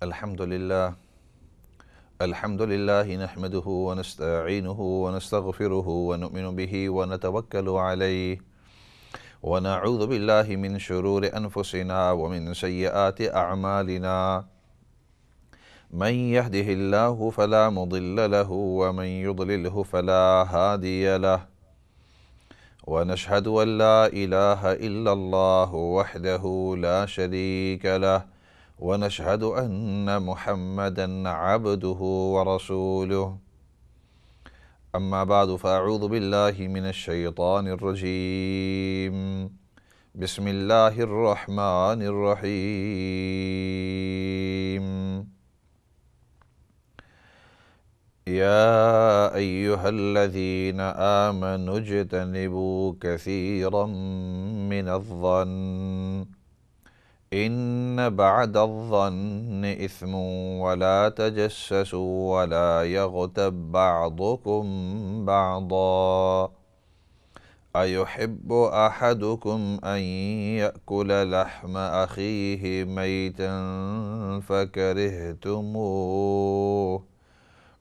الحمد لله نحمده ونستعينه ونستغفره ونؤمن به ونتوكل عليه ونعوذ بالله من شرور أنفسنا ومن سيئات أعمالنا من يهده الله فلا مضل له ومن يضلله فلا هادي له ونشهد أن لا إله إلا الله وحده لا شريك له ونشهد أن محمدًا عبده ورسوله أما بعد فأعوذ بالله من الشيطان الرجيم بسم الله الرحمن الرحيم يا أيها الذين آمنوا اجتنبوا كثيرا من الظن إن بعد الظن إثم ولا تجسسوا ولا يغتب بعضكم بعضا أيحب أحدكم أن يأكل لحم أخيه ميتا فكرهتموه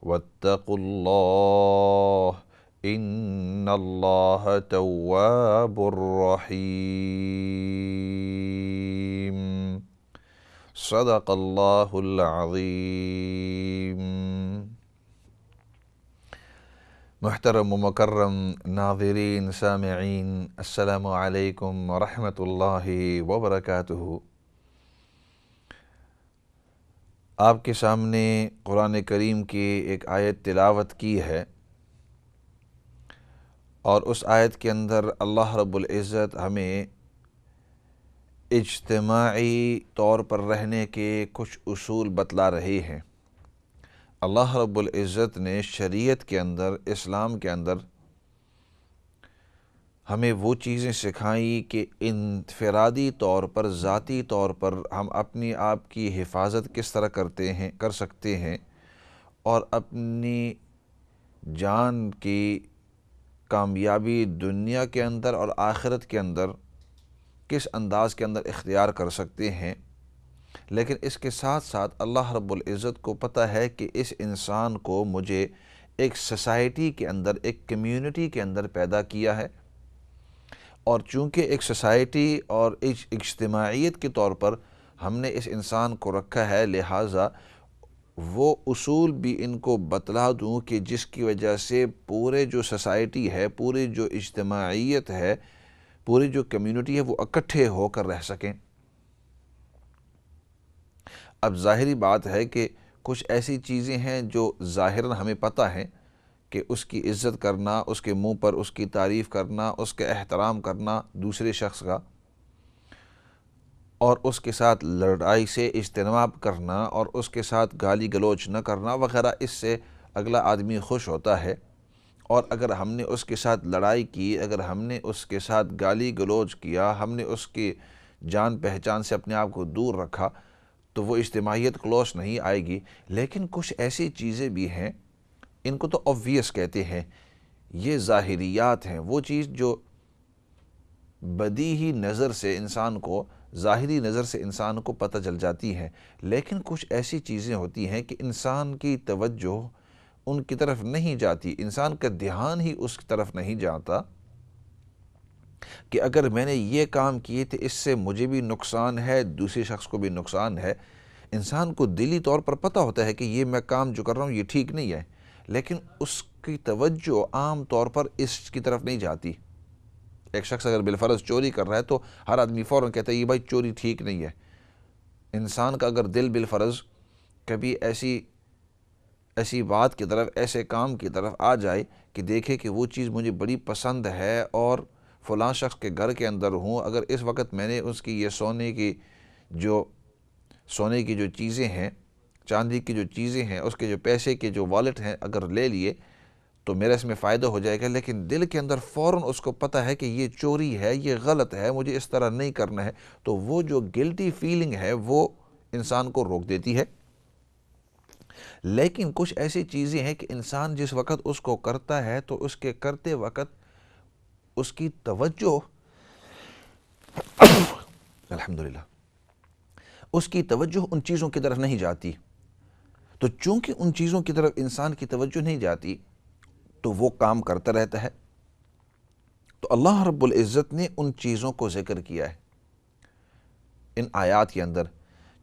واتقوا الله إن الله تواب رحيم صدق الله العظيم۔ محترم و مکرم ناظرین سامعین، السلام علیکم ورحمۃ اللہ وبرکاتہ۔ آپ کے سامنے قرآن کریم کی ایک آیت تلاوت کی ہے، اور اس آیت کے اندر اللہ رب العزت ہمیں اجتماعی طور پر رہنے کے کچھ اصول بتلا رہے ہیں۔ اللہ رب العزت نے شریعت کے اندر، اسلام کے اندر ہمیں وہ چیزیں سکھائیں کہ انفرادی طور پر، ذاتی طور پر ہم اپنی آپ کی حفاظت کس طرح کر سکتے ہیں، اور اپنی جان کی کامیابی دنیا کے اندر اور آخرت کے اندر کس انداز کے اندر اختیار کر سکتے ہیں۔ لیکن اس کے ساتھ ساتھ اللہ رب العزت کو پتہ ہے کہ اس انسان کو مجھے ایک سوسائٹی کے اندر، ایک کمیونٹی کے اندر پیدا کیا ہے، اور چونکہ ایک سوسائٹی اور ایک اجتماعیت کے طور پر ہم نے اس انسان کو رکھا ہے، لہٰذا وہ اصول بھی ان کو بتلا دوں کہ جس کی وجہ سے پورے جو سوسائٹی ہے، پوری جو اجتماعیت ہے، پوری جو کمیونٹی ہے، وہ اکٹھے ہو کر رہ سکیں۔ اب ظاہری بات ہے کہ کچھ ایسی چیزیں ہیں جو ظاہراً ہمیں پتہ ہیں کہ اس کی عزت کرنا، اس کے منہ پر اس کی تعریف کرنا، اس کا احترام کرنا دوسرے شخص کا، اور اس کے ساتھ لڑائی سے اجتناب کرنا، اور اس کے ساتھ گالی گلوچ نہ کرنا وغیرہ، اس سے اگلا آدمی خوش ہوتا ہے۔ اور اگر ہم نے اس کے ساتھ لڑائی کی، اگر ہم نے اس کے ساتھ گالی گلوچ کیا، ہم نے اس کی جان پہچان سے اپنے آپ کو دور رکھا، تو وہ اجتماعیت کلوز نہیں آئے گی۔ لیکن کچھ ایسی چیزیں بھی ہیں، ان کو تو obvious کہتے ہیں، یہ ظاہریات ہیں، وہ چیز جو بدیہی نظر سے انسان کو، ظاہری نظر سے انسان کو پتہ چل جاتی ہیں۔ لیکن کچھ ایسی چیزیں ہوتی ہیں کہ انسان کی توجہ ان کی طرف نہیں جاتی، انسان کا دھیان ہی اس کی طرف نہیں جاتا کہ اگر میں نے یہ کام کیے تو اس سے مجھے بھی نقصان ہے، دوسرے شخص کو بھی نقصان ہے۔ انسان کو دلی طور پر پتہ ہوتا ہے کہ یہ میں کام جو کر رہا ہوں یہ ٹھیک نہیں ہے، لیکن اس کی توجہ عام طور پر اس کی طرف نہیں جاتی۔ ایک شخص اگر بالفرض چوری کر رہا ہے تو ہر آدمی فوراً کہتا ہے یہ بھائی چوری ٹھیک نہیں ہے۔ انسان کا اگر دل بالفرض کبھی ایسی بات کی طرف، ایسے کام کی طرف آ جائے کہ دیکھے کہ وہ چیز مجھے بڑی پسند ہے، اور فلاں شخص کے گھر کے اندر ہوں، اگر اس وقت میں نے اس کی یہ سونے کی جو چیزیں ہیں، چاندی کی جو چیزیں ہیں، اس کے جو پیسے کے جو والٹ ہیں اگر لے لیے تو میرا اس میں فائدہ ہو جائے گا، لیکن دل کے اندر فوراً اس کو پتہ ہے کہ یہ چوری ہے، یہ غلط ہے، مجھے اس طرح نہیں کرنا ہے، تو وہ جو گلٹی فیلنگ ہے وہ انسان کو روک دیتی ہے۔ لیکن کچھ ایسی چیزیں ہیں کہ انسان جس وقت اس کو کرتا ہے تو اس کے کرتے وقت اس کی توجہ الحمدللہ اس کی توجہ ان چیزوں کی طرف نہیں جاتی۔ تو چونکہ ان چیزوں کی طرف انسان کی توجہ نہیں جاتی تو وہ کام کرتا رہتا ہے۔ تو اللہ رب العزت نے ان چیزوں کو ذکر کیا ہے ان آیات کے اندر،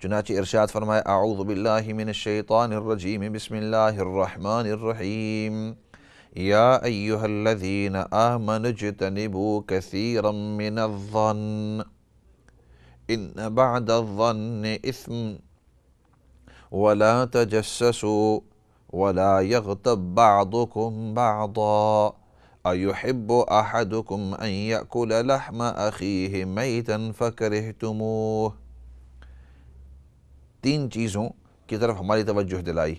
چنانچہ ارشاد فرمایا اعوذ باللہ من الشیطان الرجیم بسم اللہ الرحمن الرحیم یا ایہا الذین آمنوا اجتنبوا کثیرا من الظن ان بعد الظن اثم ولا تجسسوا ولا يغتب بعضكم بعضا أيحب أحدكم أن يأكل لحم أخيه ميتا فكرهتموه۔ تین چیزوں کی طرف ہماری توجہ دلائی۔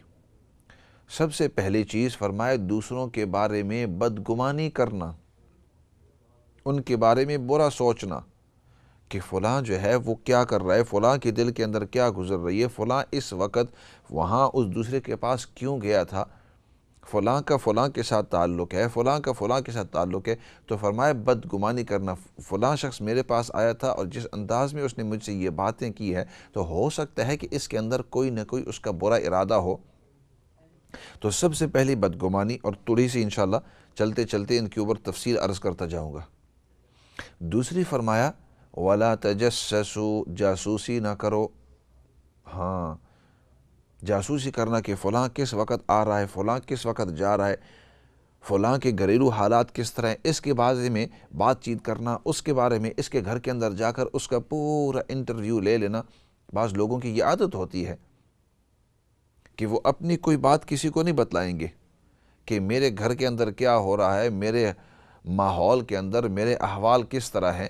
سب سے پہلی چیز فرمائے دوسروں کے بارے میں بدگمانی کرنا، ان کے بارے میں برا سوچنا کہ فلاں جو ہے وہ کیا کر رہا ہے، فلاں کے دل کے اندر کیا گزر رہی ہے، فلاں اس وقت وہاں اس دوسرے کے پاس کیوں گیا تھا، فلاں کا فلاں کے ساتھ تعلق ہے، فلاں کا فلاں کے ساتھ تعلق ہے۔ تو فرمائے بدگمانی کرنا، فلاں شخص میرے پاس آیا تھا اور جس انداز میں اس نے مجھ سے یہ باتیں کی ہے تو ہو سکتا ہے کہ اس کے اندر کوئی نہ کوئی اس کا برا ارادہ ہو۔ تو سب سے پہلی بدگمانی، اور تھوڑی سی انشاءاللہ چلتے چلتے ان کے اوپر تفصیل عرض کرتا جاؤں گا۔ دوسری فرمایا وَلَا تَجَسَّسُوا، جاسوسی نہ کرو۔ ہاں، جاسوسی کرنا کہ فلاں کس وقت آ رہا ہے، فلاں کس وقت جا رہا ہے، فلاں کے گھریلو حالات کس طرح ہیں، اس کے بارے میں بات چیت کرنا، اس کے بارے میں اس کے گھر کے اندر جا کر اس کا پورا انٹرویو لے لینا۔ بعض لوگوں کی یہ عادت ہوتی ہے کہ وہ اپنی کوئی بات کسی کو نہیں بتلائیں گے کہ میرے گھر کے اندر کیا ہو رہا ہے، میرے ماحول کے اندر میرے احوال کس طرح ہیں،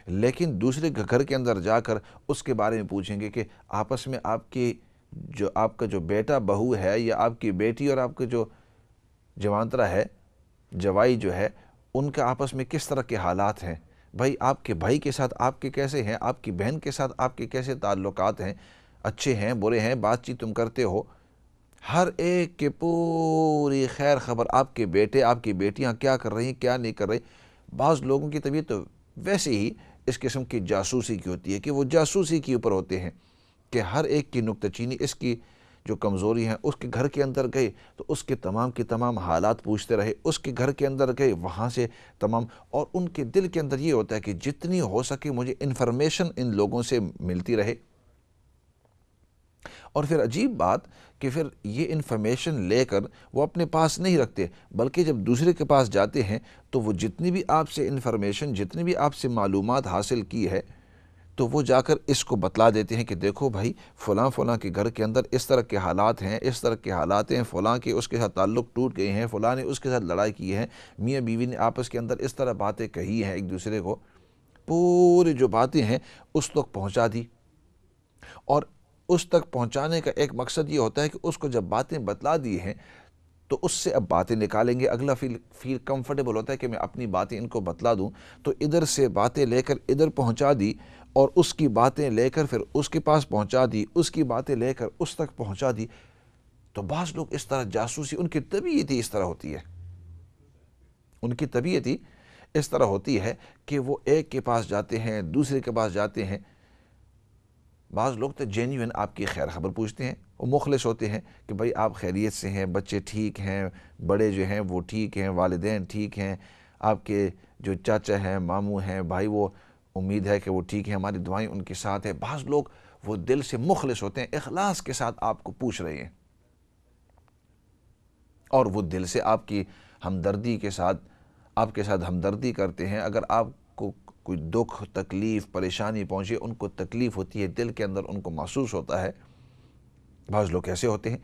لیکن دوسرے گھر کے اندر جا کر اس کے بارے میں پوچھیں گے کہ آپس میں آپ کا جو بیٹا بہو ہے، یا آپ کی بیٹی اور آپ کا جو جوانترا ہے، جوائی جو ہے، ان کا آپس میں کس طرح کے حالات ہیں، بھائی آپ کے بھائی کے ساتھ آپ کے کیسے ہیں، آپ کی بہن کے ساتھ آپ کے کیسے تعلقات ہیں، اچھے ہیں برے ہیں، بات چیت تم کرتے ہو، ہر ایک کے پوری خیر خبر، آپ کے بیٹے آپ کی بیٹیاں کیا کر رہی ہیں کیا نہیں کر رہی۔ بعض لوگوں کی طبیعت تو ویسے ہی اس قسم کی جاسوسی کی ہوتی ہے کہ وہ جاسوسی کے اوپر ہوتے ہیں کہ ہر ایک کی نکتہ چینی، اس کی جو کمزوری ہیں، اس کے گھر کے اندر گئے تو اس کے تمام کی تمام حالات پوچھتے رہے، اس کے گھر کے اندر گئے وہاں سے تمام، اور ان کے دل کے اندر یہ ہوتا ہے کہ جتنی ہو سکے مجھے انفارمیشن ان لوگوں سے ملتی رہے۔ اور پھر عجیب بات کہ پھر یہ انفارمیشن لے کر وہ اپنے پاس نہیں رکھتے، بلکہ جب دوسرے کے پاس جاتے ہیں تو وہ جتنی بھی آپ سے انفارمیشن، جتنی بھی آپ سے معلومات حاصل کی ہے تو وہ جا کر اس کو بتلا دیتے ہیں کہ دیکھو بھائی فلاں فلاں کے گھر کے اندر اس طرح کے حالات ہیں، اس طرح کے حالات ہیں، فلاں کے اس کے ساتھ تعلق ٹوٹ گئے ہیں، فلاں نے اس کے ساتھ لڑائی کی ہے، میاں بیوی نے آپس کے اندر اس طرح باتیں کہی ہیں ایک دوسرے کو، پوری جو باتیں ہیں اس تک پہنچا دی۔ اور اس تک پہنچانے کا ایک مقصد یہ ہوتا ہے کہ اس کو جب باتیں بتلا دی ہیں تو اس سے اب باتیں نکالیں گے، اگلا فیل کمفرٹیبل ہوتا ہے کہ میں اپنی باتیں ان کو بتلا دوں، تو ادھر سے باتیں لے کر ادھر پہنچا دی، اور اس کی باتیں لے کر پھر اس کے پاس پہنچا دی، اس کی باتیں لے کر اس تک پہنچا دی۔ تو بعض لوگ اس طرح جاسوسی، ان کی طبیعت ہی اس طرح ہوتی ہے، ان کی طبیعت ہی اس طرح ہوتی ہے کہ وہ ایک کے پاس جاتے ہیں، دوسرے کے پاس جاتے ہیں۔ بعض لوگ تو جینیون آپ کی خیر خبر پوچھتے ہیں، وہ مخلص ہوتے ہیں کہ بھائی آپ خیریت سے ہیں، بچے ٹھیک ہیں، بڑے جو ہیں وہ ٹھیک ہیں، والدین ٹھیک ہیں، آپ کے جو چاچا ہیں، ماموں ہیں، بھائی، وہ امید ہے کہ وہ ٹھیک ہیں، ہماری دعائیں ان کے ساتھ ہیں۔ بعض لوگ وہ دل سے مخلص ہوتے ہیں، اخلاص کے ساتھ آپ کو پوچھ رہے ہیں، اور وہ دل سے آپ کی ہمدردی کے ساتھ آپ کے ساتھ ہمدردی کرتے ہیں۔ اگر آپ کو کوئی دکھ، تکلیف، پریشانی پہنچے، ان کو تکلیف ہوتی ہے، دل کے اندر ان کو محسوس ہوتا ہے۔ بعض لوگ ایسے ہوتے ہیں،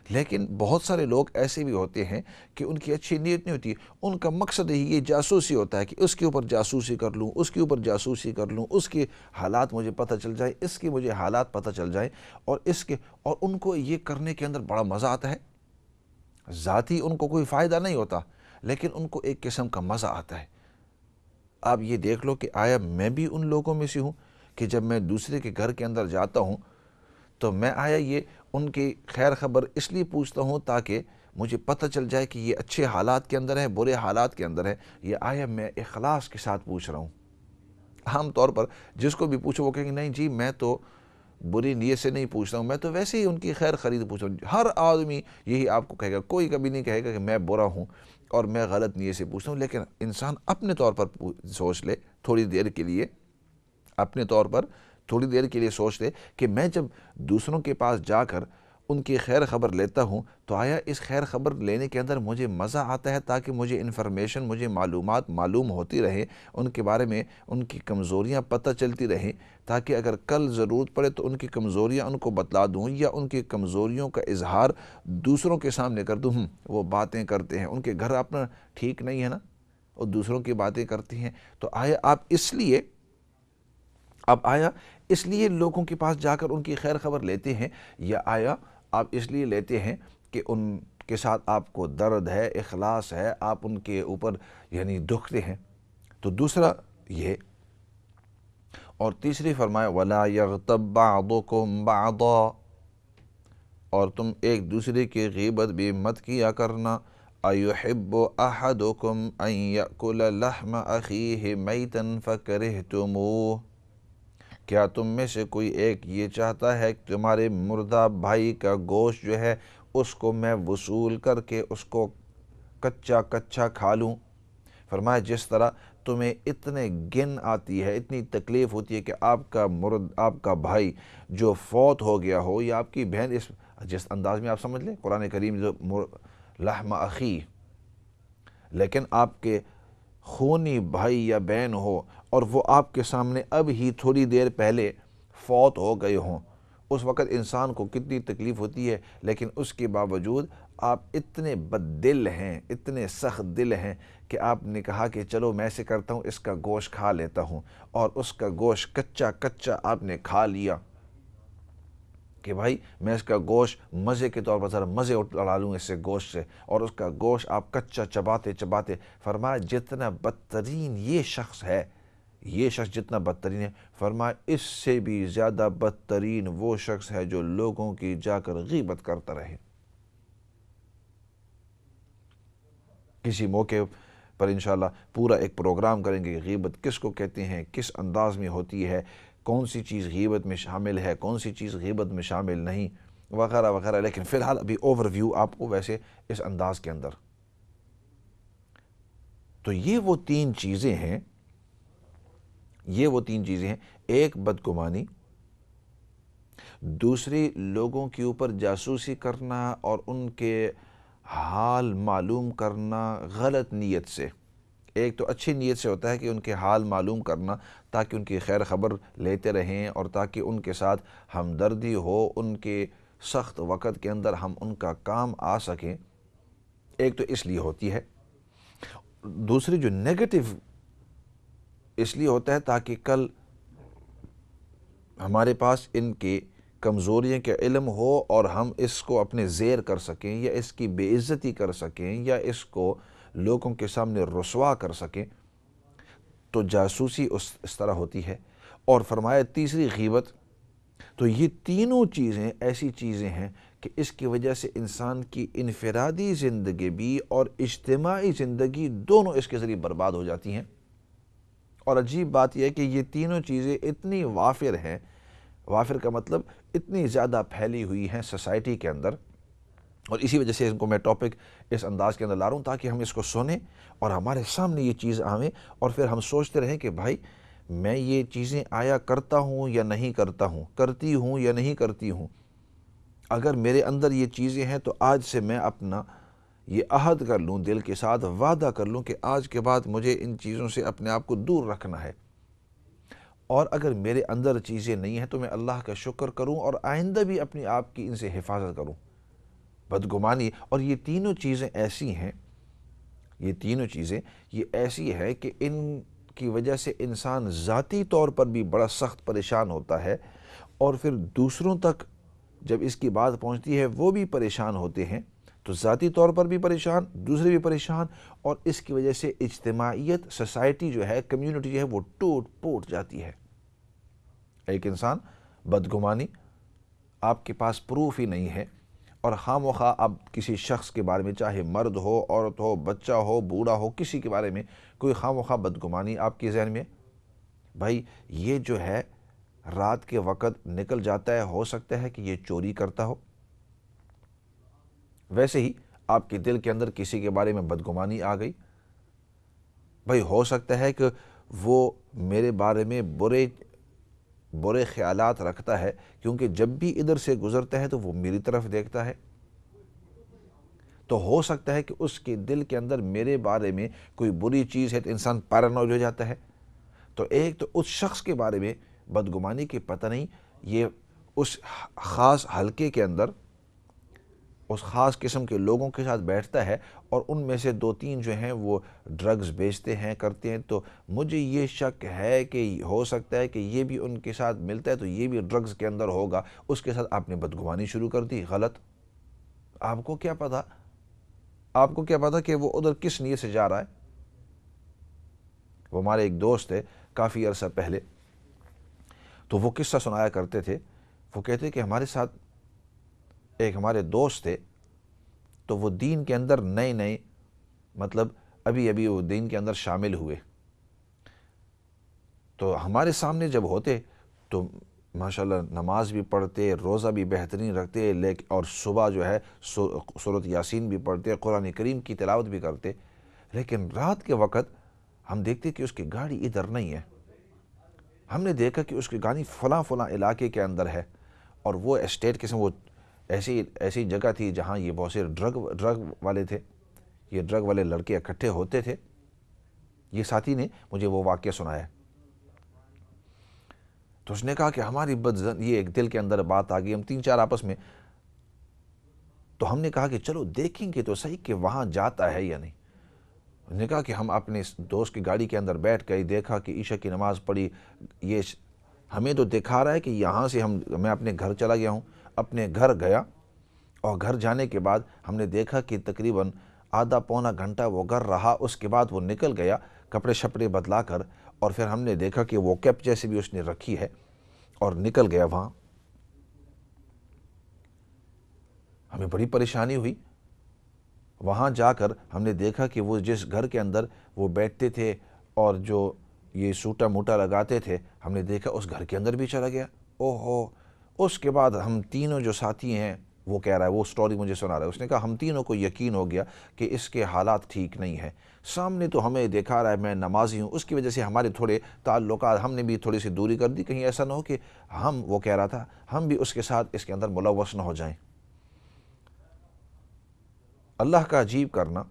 لیکن بہت سارے لوگ ایسے بھی ہوتے ہیں کہ ان کی اچھی نیت نہیں ہوتی، ان کا مقصد ہی یہ جاسوسی ہوتا ہے کہ اس کے اوپر جاسوسی کر لوں، اس کے اوپر جاسوسی کر لوں، اس کے حالات مجھے پتہ چل جائے، اس کے مجھے حالات پتہ چل جائیں، اور ان کو یہ کرنے کے اندر بڑا مزہ آتا ہے۔ ذاتی ان کو کوئی فائدہ نہیں ہوتا، لیکن ان کو ایک قسم کا مزہ آتا ہے۔ آپ یہ دیکھ لو کہ آیا میں بھی ان لوگوں میں سے ہوں کہ جب میں دوسرے کے گھر کے اندر جاتا ہوں تو میں آیا یہ ان کی خیر خبر اس لیے پوچھتا ہوں تاکہ مجھے پتہ چل جائے کہ یہ اچھے حالات کے اندر ہے، برے حالات کے اندر ہے، یہ آیا میں اخلاص کے ساتھ پوچھ رہا ہوں، عام طور پر جس کو بھی پوچھو وہ کہیں گے نہیں جی میں تو بری نیت سے نہیں پوچھتا ہوں، میں تو ویسے ہی ان کی خیر خرید پوچھ رہا ہوں۔ ہر آدمی یہی آپ کو کہے گا، کوئی کبھی نہیں کہے گا کہ میں برا ہوں اور میں غلط نیت سے پوچھتا ہوں۔ لیکن انسان اپنے طور پر سوچ لے تھوڑی دیر کے لیے، اپنے طور پر تھوڑی دیر کے لیے سوچ لے کہ میں جب دوسروں کے پاس جا کر ان کی خیر خبر لیتا ہوں تو آیا اس خیر خبر لینے کے اندر مجھے مزہ آتا ہے، تاکہ مجھے انفارمیشن، مجھے معلومات معلوم ہوتی رہے ان کے بارے میں، ان کی کمزوریاں پتہ چلتی رہیں، تاکہ اگر کل ضرورت پڑے تو ان کی کمزوریاں ان کو بتلا دوں، یا ان کی کمزوریوں کا اظہار دوسروں کے سامنے کر دوں۔ وہ باتیں کرتے ہیں، ان کے گھر اپنا ٹھیک نہیں ہے نا، اور دوسروں کی باتیں کرتی ہیں، تو آیا آپ اس لیے لوگوں کے پاس جا کر ان کی خیر خبر لیتے ہیں، یا آیا آپ اس لیے لیتے ہیں کہ ان کے ساتھ آپ کو درد ہے، اخلاص ہے، آپ ان کے اوپر یعنی دکھتے ہیں؟ تو دوسرا یہ، اور تیسری فرمایا وَلَا يَغْتَبْ بَعْضُكُمْ بَعْضًا، اور تم ایک دوسرے کی غیبت بھی مت کیا کرنا۔ أَيُحِبُّ أَحَدُكُمْ أَن يَأْكُلَ لَحْمَ أَخِيهِ مَيْتًا فَكَرِهْتُمُوهُ، کیا تم میں سے کوئی ایک یہ چاہتا ہے کہ تمہارے مردہ بھائی کا گوشت جو ہے اس کو میں وصول کر کے اس کو کچا کچا کھا لوں؟ فرمایا جس طرح تمہیں اتنے گن آتی ہے، اتنی تکلیف ہوتی ہے کہ آپ کا بھائی جو فوت ہو گیا ہو، یا آپ کی بہن، جس انداز میں آپ سمجھ لیں قرآن کریم جو لحم اخی، لیکن آپ کے خونی بھائی یا بہن ہو اور وہ آپ کے سامنے اب ہی تھوڑی دیر پہلے فوت ہو گئے ہوں، اس وقت انسان کو کتنی تکلیف ہوتی ہے، لیکن اس کے باوجود آپ اتنے بد دل ہیں، اتنے سخت دل ہیں کہ آپ نے کہا کہ چلو میں ایسے کرتا ہوں، اس کا گوشت کھا لیتا ہوں، اور اس کا گوشت کچا کچا آپ نے کھا لیا کہ بھائی میں اس کا گوشت مزے کے طور پر ذرا مزے اڑا لوں اس سے گوشت سے، اور اس کا گوشت آپ کچا چباتے چباتے، فرمایا جتنا بدترین یہ شخص ہے، یہ شخص جتنا بدترین ہے، فرمایا اس سے بھی زیادہ بدترین وہ شخص ہے جو لوگوں کی جا کر غیبت کرتا رہے۔ کسی موقع پر انشاءاللہ پورا ایک پروگرام کریں گے، غیبت کس کو کہتے ہیں، کس انداز میں ہوتی ہے، کون سی چیز غیبت میں شامل ہے، کون سی چیز غیبت میں شامل نہیں، وغیرہ وغیرہ، لیکن فی الحال ابھی اوور ویو آپ کو ویسے اس انداز کے اندر۔ تو یہ وہ تین چیزیں ہیں، ایک بدگمانی، دوسری لوگوں کے اوپر جاسوسی کرنا اور ان کے حال معلوم کرنا غلط نیت سے۔ ایک تو اچھی نیت سے ہوتا ہے کہ ان کے حال معلوم کرنا تاکہ ان کی خیر خبر لیتے رہیں، اور تاکہ ان کے ساتھ ہمدردی ہو، ان کے سخت وقت کے اندر ہم ان کا کام آ سکیں، ایک تو اس لیے ہوتی ہے۔ دوسری جو نیگیٹو اس لیے ہوتا ہے تاکہ کل ہمارے پاس ان کی کمزوریوں کے علم ہو اور ہم اس کو اپنے زیر کر سکیں، یا اس کی بے عزتی کر سکیں، یا اس کو لوگوں کے سامنے رسوا کر سکیں، تو جاسوسی اس طرح ہوتی ہے۔ اور فرمایا تیسری غیبت، تو یہ تینوں چیزیں ایسی چیزیں ہیں کہ اس کی وجہ سے انسان کی انفرادی زندگی بھی اور اجتماعی زندگی دونوں اس کے ذریعے برباد ہو جاتی ہیں۔ اور عجیب بات یہ ہے کہ یہ تینوں چیزیں اتنی وافر ہیں، وافر کا مطلب اتنی زیادہ پھیلی ہوئی ہیں سوسائٹی کے اندر، اور اسی وجہ سے ان کو میں ٹاپک اس انداز کے اندر لا رہا ہوں تاکہ ہم اس کو سنیں اور ہمارے سامنے یہ چیز آویں، اور پھر ہم سوچتے رہیں کہ بھائی میں یہ چیزیں آیا کرتا ہوں یا نہیں کرتا ہوں، کرتی ہوں یا نہیں کرتی ہوں۔ اگر میرے اندر یہ چیزیں ہیں تو آج سے میں اپنا یہ عہد کر لوں، دل کے ساتھ وعدہ کر لوں کہ آج کے بعد مجھے ان چیزوں سے اپنے آپ کو دور رکھنا ہے، اور اگر میرے اندر چیزیں نہیں ہیں تو میں اللہ کا شکر کروں اور آئندہ بھی اپنے آپ کی ان سے حفاظت کروں۔ بدگمانی، اور یہ تینوں چیزیں ایسی ہیں، یہ ایسی ہے کہ ان کی وجہ سے انسان ذاتی طور پر بھی بڑا سخت پریشان ہوتا ہے، اور پھر دوسروں تک جب اس کی بات پہنچتی ہے وہ بھی پریشان ہوتے ہیں، تو ذاتی طور پر بھی پریشان، دوسرے بھی پریشان، اور اس کی وجہ سے اجتماعیت، سوسائٹی جو ہے، کمیونٹی جو ہے، وہ ٹوٹ پوٹ جاتی ہے۔ ایک انسان بدگمانی، آپ کے پاس پروف ہی نہیں ہے، اور خواہ مخواہ آپ کسی شخص کے بارے میں، چاہے مرد ہو، عورت ہو، بچہ ہو، بوڑھا ہو، کسی کے بارے میں کوئی خواہ مخواہ بدگمانی آپ کے ذہن میں بھائی یہ جو ہے رات کے وقت نکل جاتا ہے، ہو سکتا ہے کہ یہ چوری کرتا ہو، ویسے ہی آپ کے دل کے اندر کسی کے بارے میں بدگمانی آ گئی، بھائی ہو سکتا ہے کہ وہ میرے بارے میں برے خیالات رکھتا ہے، کیونکہ جب بھی ادھر سے گزرتا ہے تو وہ میری طرف دیکھتا ہے، تو ہو سکتا ہے کہ اس کے دل کے اندر میرے بارے میں کوئی بری چیز ہے، تو انسان پیرانوئڈ ہو جاتا ہے۔ تو ایک تو اس شخص کے بارے میں بدگمانی کی پتہ نہیں، یہ اس خاص حلقے کے اندر اس خاص قسم کے لوگوں کے ساتھ بیٹھتا ہے، اور ان میں سے 2-3 جو ہیں وہ ڈرگز بیچتے ہیں، کرتے ہیں، تو مجھے یہ شک ہے کہ ہو سکتا ہے کہ یہ بھی ان کے ساتھ ملتا ہے، تو یہ بھی ڈرگز کے اندر ہوگا، اس کے ساتھ آپ نے بدگمانی شروع کر دی۔ غلط۔ آپ کو کیا پتا، آپ کو کیا پتا کہ وہ ادھر کس نیت سے جا رہا ہے؟ وہ ہمارے ایک دوست ہے کافی عرصہ پہلے، تو وہ قصہ سنایا کرتے تھے، وہ کہتے کہ ہمارے ساتھ ایک ہمارے دوست تھے، تو وہ دین کے اندر نئے نئے، مطلب ابھی وہ دین کے اندر شامل ہوئے، تو ہمارے سامنے جب ہوتے تو ماشاءاللہ نماز بھی پڑھتے، روزہ بھی بہترین رکھتے، اور صبح جو ہے سورۃ یاسین بھی پڑھتے، قرآن کریم کی تلاوت بھی کرتے، لیکن رات کے وقت ہم دیکھتے کہ اس کی گاڑی ادھر نہیں ہے، ہم نے دیکھا کہ اس کی گاڑی فلاں علاقے کے اندر ہے، اور وہ اسٹیٹ قسم، وہ ایسی جگہ تھی جہاں یہ بہت سے ڈرگ والے تھے، یہ ڈرگ والے لڑکے اکٹھے ہوتے تھے۔ یہ ساتھی نے مجھے وہ واقعہ سنایا، تو اس نے کہا کہ ہماری یہ ایک دل کے اندر بات آ گئی، ہم 3-4 آپس میں، تو ہم نے کہا کہ چلو دیکھیں گے تو صحیح کہ وہاں جاتا ہے یا نہیں۔ اس نے کہا کہ ہم اپنے دوست کی گاڑی کے اندر بیٹھ گئے، دیکھا کہ عشاء کی نماز پڑھی، یہ ہمیں تو دکھا رہا ہے کہ یہاں سے میں اپنے گھر چلا گیا ہوں، اپنے گھر گیا، اور گھر جانے کے بعد ہم نے دیکھا کہ تقریباً آدھا پونا گھنٹہ وہ گھر رہا، اس کے بعد وہ نکل گیا کپڑے شپڑے بدلا کر، اور پھر ہم نے دیکھا کہ وہ کیپ جیسے بھی اس نے رکھی ہے اور نکل گیا وہاں۔ ہمیں بڑی پریشانی ہوئی، وہاں جا کر ہم نے دیکھا کہ وہ جس گھر کے اندر وہ بیٹھتے تھے اور جو یہ سوٹا موٹا لگاتے تھے، ہم نے دیکھا اس گھر کے اندر بھی چلا گیا۔ اوہو! اس کے بعد ہم تینوں جو ساتھی ہیں، وہ کہہ رہا ہے، وہ سٹوری مجھے سنا رہا ہے، اس نے کہا ہم تینوں کو یقین ہو گیا کہ اس کے حالات ٹھیک نہیں ہیں، سامنے تو ہمیں دکھا رہا ہے میں نمازی ہوں، اس کی وجہ سے ہمارے تھوڑے تعلقات، ہم نے بھی تھوڑی سی دوری کر دی، کہیں ایسا نہ ہو کہ وہ کہہ رہا تھا ہم بھی اس کے ساتھ اس کے اندر ملوث نہ ہو جائیں۔ اللہ کا عجیب کرنا،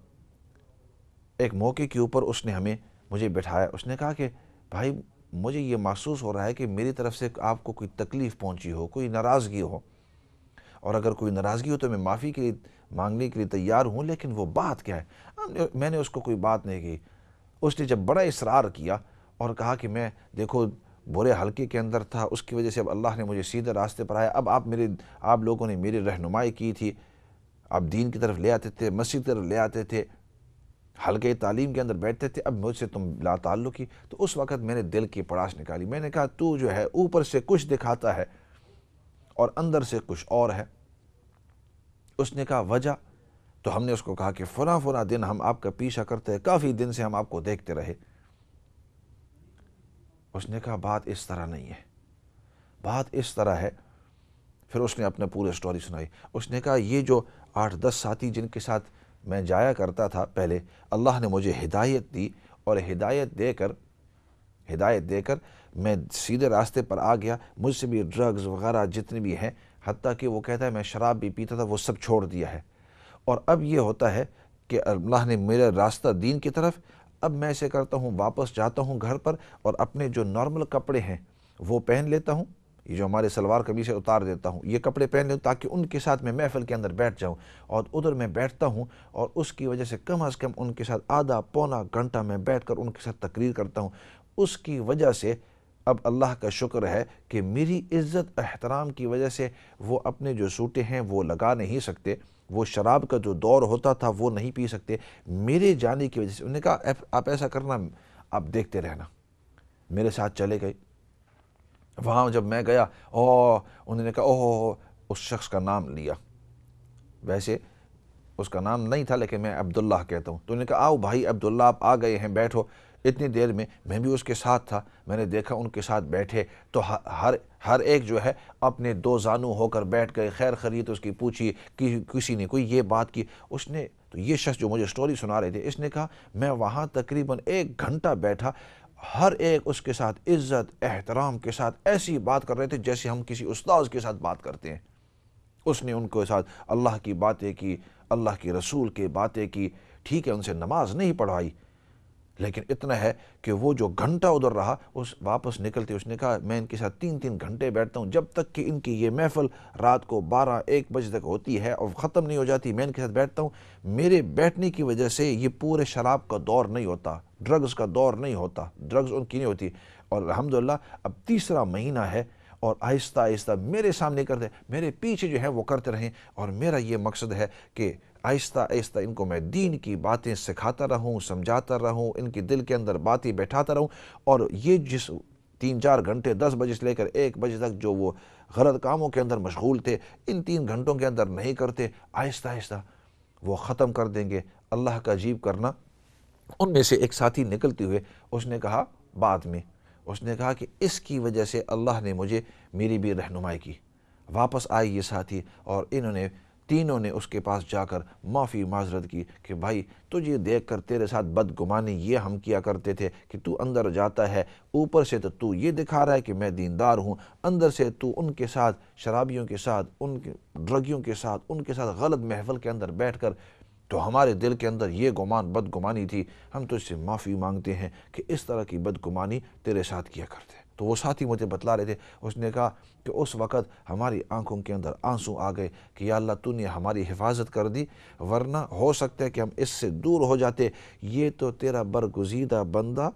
ایک موقع کے اوپر اس نے مجھے بٹھایا، اس نے کہا کہ بھائی مجھے یہ محسوس ہو رہا ہے کہ میری طرف سے آپ کو کوئی تکلیف پہنچی ہو، کوئی ناراضگی ہو، اور اگر کوئی ناراضگی ہو تو میں معافی کے لیے مانگنے کے لیے تیار ہوں، لیکن وہ بات کیا ہے؟ میں نے اس کو کوئی بات نہیں کی۔ اس نے جب بڑا اصرار کیا اور کہا کہ میں دیکھو برے حلقے کے اندر تھا، اس کی وجہ سے اب اللہ نے مجھے سیدھے راستے پر آیا، اب آپ لوگوں نے میری رہنمائی کی تھی، آپ دین کی طرف لے آتے تھے، مسجد کی طرف لے آتے تھے، حلقے تعلیم کے اندر بیٹھتے تھے، اب مجھ سے تم لا تعلقی، تو اس وقت میں نے دل کی پڑاس نکالی، میں نے کہا تو جو ہے اوپر سے کچھ دکھاتا ہے اور اندر سے کچھ اور ہے۔ اس نے کہا وجہ؟ تو ہم نے اس کو کہا کہ فلاں دن ہم آپ کا پیچھا کرتے ہیں، کافی دن سے ہم آپ کو دیکھتے رہے۔ اس نے کہا بات اس طرح نہیں ہے، بات اس طرح ہے۔ پھر اس نے اپنے پورے سٹوری سنائی۔ اس نے کہا یہ جو 8-10 ساتھی جن کے ساتھ میں جایا کرتا تھا پہلے، اللہ نے مجھے ہدایت دی، اور ہدایت دے کر میں سیدھے راستے پر آ گیا، مجھ سے بھی ڈرگز وغیرہ جتنے بھی ہیں، حتیٰ کہ وہ کہتا ہے میں شراب بھی پیتا تھا، وہ سب چھوڑ دیا ہے، اور اب یہ ہوتا ہے کہ اللہ نے میرا راستہ دین کی طرف، اب میں ایسے کرتا ہوں، واپس جاتا ہوں گھر پر اور اپنے جو نارمل کپڑے ہیں وہ پہن لیتا ہوں، یہ جو ہمارے سلوار قمیص سے اتار دیتا ہوں، یہ کپڑے پہن لیتا ہوں تاکہ ان کے ساتھ میں محفل کے اندر بیٹھ جاؤں، اور ادھر میں بیٹھتا ہوں، اور اس کی وجہ سے کم از کم ان کے ساتھ آدھا پونا گھنٹہ میں بیٹھ کر ان کے ساتھ تقریر کرتا ہوں۔ اس کی وجہ سے اب اللہ کا شکر ہے کہ میری عزت احترام کی وجہ سے وہ اپنے جو سوٹے ہیں وہ لگا نہیں سکتے، وہ شراب کا جو دور ہوتا تھا وہ نہیں پی سکتے، میرے جانے کی وجہ سے۔ انہوں نے کہا آپ ایسا کرنا، آپ دیکھتے رہنا۔ میرے ساتھ چلے گئے، وہاں جب میں گیا، انہوں نے کہا اس شخص کا نام لیا، ویسے اس کا نام نہیں تھا لیکن میں عبداللہ کہتا ہوں، تو انہوں نے کہا آؤ بھائی عبداللہ آپ آ گئے ہیں، بیٹھو۔ اتنی دیر میں میں بھی اس کے ساتھ تھا، میں نے دیکھا ان کے ساتھ بیٹھے تو ہر ایک جو ہے اپنے دو زانو ہو کر بیٹھ گئے، خیر خیریت اس کی پوچھی، کسی نے کوئی یہ بات کی۔ اس نے تو یہ شخص جو مجھے سٹوری سنا رہے تھے، اس نے کہا میں وہاں تقریباً 1 گھنٹہ بیٹھا، ہر ایک اس کے ساتھ عزت احترام کے ساتھ ایسی بات کر رہے تھے جیسے ہم کسی استاذ کے ساتھ بات کرتے ہیں۔ اس نے ان کے ساتھ اللہ کی باتیں کی، اللہ کے رسول کی باتیں کی، ٹھیک ہے ان سے نماز نہیں پڑھوائی، لیکن اتنا ہے کہ وہ جو گھنٹہ ادھر رہا، اس واپس نکلتے اس نے کہا میں ان کے ساتھ 3 گھنٹے بیٹھتا ہوں، جب تک کہ ان کی یہ محفل رات کو 12-1 بجے تک ہوتی ہے اور ختم نہیں ہو جاتی، میں ان کے ساتھ بیٹھتا ہوں۔ میرے بیٹھنے کی وجہ سے یہ پورے شراب کا دور نہیں ہوتا، ڈرگز کا دور نہیں ہوتا، ڈرگز ان کی نہیں ہوتی۔ اور الحمدللہ اب تیسرا مہینہ ہے اور آہستہ آہستہ میرے سامنے کرتے، میرے پیچھے جو ہے وہ کرتے رہیں، اور میرا یہ مقصد ہے کہ آہستہ آہستہ ان کو میں دین کی باتیں سکھاتا رہوں، سمجھاتا رہوں، ان کے دل کے اندر باتیں بیٹھاتا رہوں، اور یہ جس 3-4 گھنٹے 10 بجے سے لے کر 1 بجے تک جو وہ غلط کاموں کے اندر مشغول تھے، ان 3 گھنٹوں کے اندر نہیں کرتے، آہستہ آہستہ وہ ختم کر دیں گے۔ اللہ کا عجیب کرنا، ان میں سے ایک ساتھی نکلتے ہوئے اس نے کہا بعد میں، اس نے کہا کہ اس کی وجہ سے اللہ نے مجھے میری بھی رہنمائی کی۔ واپس آئے یہ ساتھی اور تینوں نے اس کے پاس جا کر معافی معذرت کی کہ بھائی تجھے دیکھ کر تیرے ساتھ بدگمانی یہ ہم کیا کرتے تھے کہ تو اندر جاتا ہے، اوپر سے تو یہ دکھا رہا ہے کہ میں دیندار ہوں، اندر سے تو ان کے ساتھ شرابیوں کے ساتھ، ان کے ڈرگیوں کے ساتھ، ان کے ساتھ غلط محفل کے اندر بیٹھ کر تو ہمارے دل کے اندر یہ بدگمانی تھی، ہم تو اس سے معافی مانگتے ہیں کہ اس طرح کی بدگمانی تیرے ساتھ کیا کرتے۔ تو وہ ساتھی مجھے بتلا رہے تھے، اس نے کہا کہ اس وقت ہماری آنکھوں کے اندر آنسو آ گئے کہ یا اللہ تو نے ہماری حفاظت کر دی، ورنہ ہو سکتا ہے کہ ہم اس سے دور ہو جاتے۔ یہ تو تیرا برگزیدہ بندہ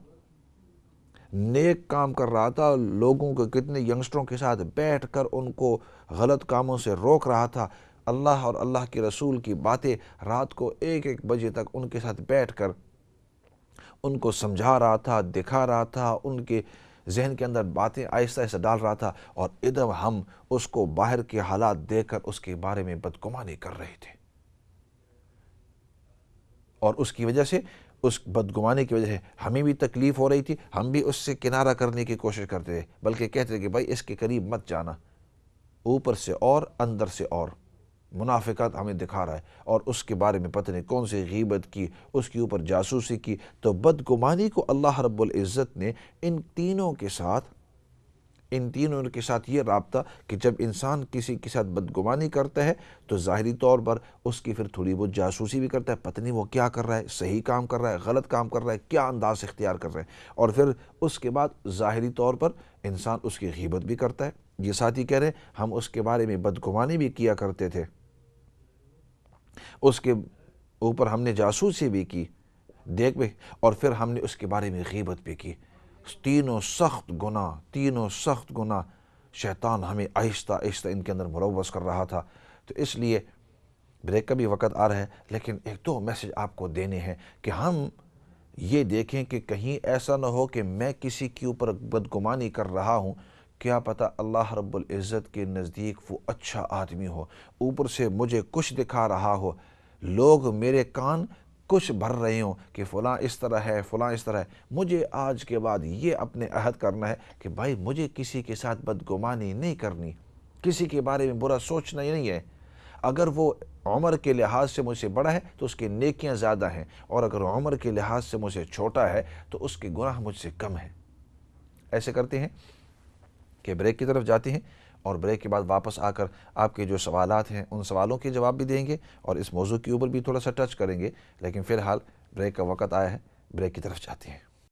نیک کام کر رہا تھا، لوگوں کے کتنے ینگسٹروں کے ساتھ بیٹھ کر ان کو غلط کاموں سے روک رہا تھا، اللہ اور اللہ کے رسول کی باتیں رات کو 1-1 بجے تک ان کے ساتھ بیٹھ کر ان کو سمجھا رہا تھا، دکھا رہا تھا، ان کے ذہن کے اندر باتیں آہستہ آہستہ ڈال رہا تھا، اور ادھر ہم اس کو باہر کے حالات دیکھ کر اس کے بارے میں بدگمانی کر رہے تھے، اور اس کی وجہ سے، اس بدگمانی کی وجہ سے ہمیں بھی تکلیف ہو رہی تھی، ہم بھی اس سے کنارہ کرنے کی کوشش کرتے تھے، بلکہ کہتے تھے کہ بھائی اس کے قریب مت جانا، اوپر سے اور اندر سے اور منافقت ہمیں دکھا رہا ہے، اور اس کے بارے میں پتہ نہیں کون سی غیبت کی، اس کے اوپر جاسوسی کی۔ تو بدگمانی کو اللہ رب العزت نے ان تینوں کے ساتھ یہ رابطہ کہ جب انسان کسی کے ساتھ بدگمانی کرتا ہے تو ظاہری طور پر اس کی پھر تھوڑی بہت جاسوسی بھی کرتا ہے، پتہ نہیں وہ کیا کر رہا ہے، صحیح کام کر رہا ہے، غلط کام کر رہا ہے، کیا انداز اختیار کر رہا ہے، اور پھر اس کے بعد ظاہری طور پر انسان اس کی غیبت بھی کرتا ہے۔ یہ ساتھی کہہ رہے ہیں ہم اس کے بارے میں بدگمانی بھی کیا کرتے تھے، اس کے اوپر ہم نے جاسوسی بھی کی، اور پھر ہم نے اس کے بارے میں غیبت بھی کی۔ تینوں سخت گناہ شیطان ہمیں آہستہ آہستہ ان کے اندر ملوث کر رہا تھا۔ تو اس لیے بریک کا بھی وقت آ رہا ہے، لیکن 1-2 میسج آپ کو دینے ہیں کہ ہم یہ دیکھیں کہ کہیں ایسا نہ ہو کہ میں کسی کے اوپر بدگمانی کر رہا ہوں، کیا پتہ اللہ رب العزت کے نزدیک وہ اچھا آدمی ہو، اوپر سے مجھے کچھ دکھا رہا ہو، لوگ میرے کان کچھ بھر رہے ہوں کہ فلاں اس طرح ہے، فلاں اس طرح ہے۔ مجھے آج کے بعد یہ اپنے عہد کرنا ہے کہ بھائی مجھے کسی کے ساتھ بدگمانی نہیں کرنی، کسی کے بارے میں برا سوچنا ہی نہیں ہے۔ اگر وہ عمر کے لحاظ سے مجھ سے بڑا ہے تو اس کی نیکیاں زیادہ ہیں، اور اگر عمر کے لحاظ سے مجھ سے چھوٹا ہے تو اس کے گناہ مجھ سے کم ہیں۔ ایسے کرتے ہیں کہ بریک کی طرف جاتے ہیں، اور بریک کے بعد واپس آ کر آپ کے جو سوالات ہیں ان سوالوں کے جواب بھی دیں گے، اور اس موضوع کے اوپر بھی تھوڑا سا ٹچ کریں گے، لیکن فی الحال بریک کا وقت آیا ہے، بریک کی طرف جاتے ہیں۔